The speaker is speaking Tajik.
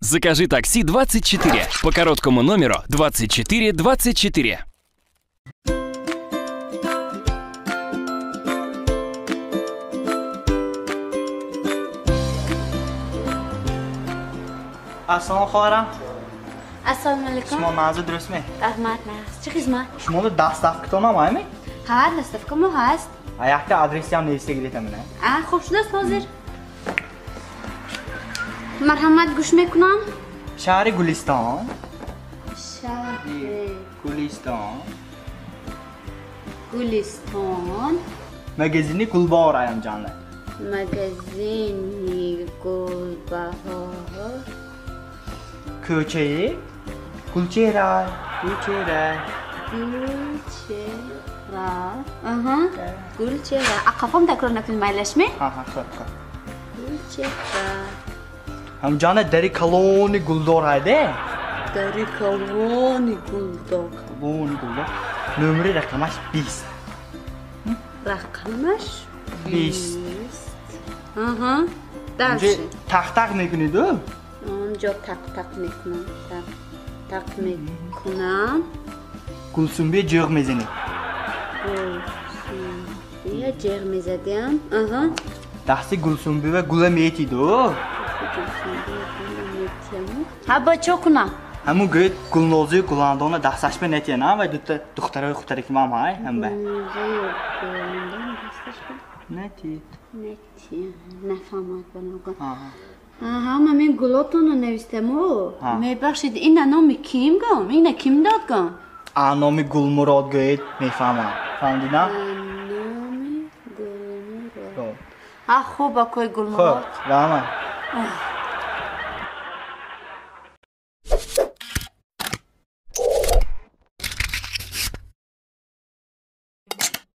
Закажи такси 24 по короткому номеру 2424. Assalomu xabaram. Assalomu alaykum. Shimo manzil durustmi? Rahmat, ma'z. Chı xizmat? Shimoni dastavka to'lamaymi? Ha, dastavkami hast. Ayakda adresni ham neysiga gidetaman. Xo'p, shular hozir. Marhamat, gush mekunam. Shahri Guliston. Shahri Guliston. Guliston. Magazini Gulbahor ayamjonlar. Magazini Gulbahor. Ko'chayi Gulcheray. Gulcheray. Aha. Gulchera. Qafam takrorlab qilmaylashmi? Ha, xo'p. Gulchera. Hamjona dari koloni Guldor hayda. Dari koloni Guldor. Koloni Guldor. Numeri raqamash 20. Raqamash 20. Aha. Dalshi. Tak میکنید او؟ اونجا tak میکنم. Tak میکنم. گلسنبی جغ میزنید. گلسنبی جغ میزدیم. آها. دستی گلسنبی و گل میتی دو. ها با چه کنم؟ همون گوید گلنازی گلاندانه دستش به نتیه نه و دختره خوبتره که مام های هم به. نتید. نفهمد بناگم. ها من گلاتونو نوشتم او. میبخشید این نام کیم گم؟ این کیم داد گم؟ نام گلمراد گوید میفهمم. فهمیدی نه؟ نام گلمراد. خوب اکوی گلمراد. خب، رحمت.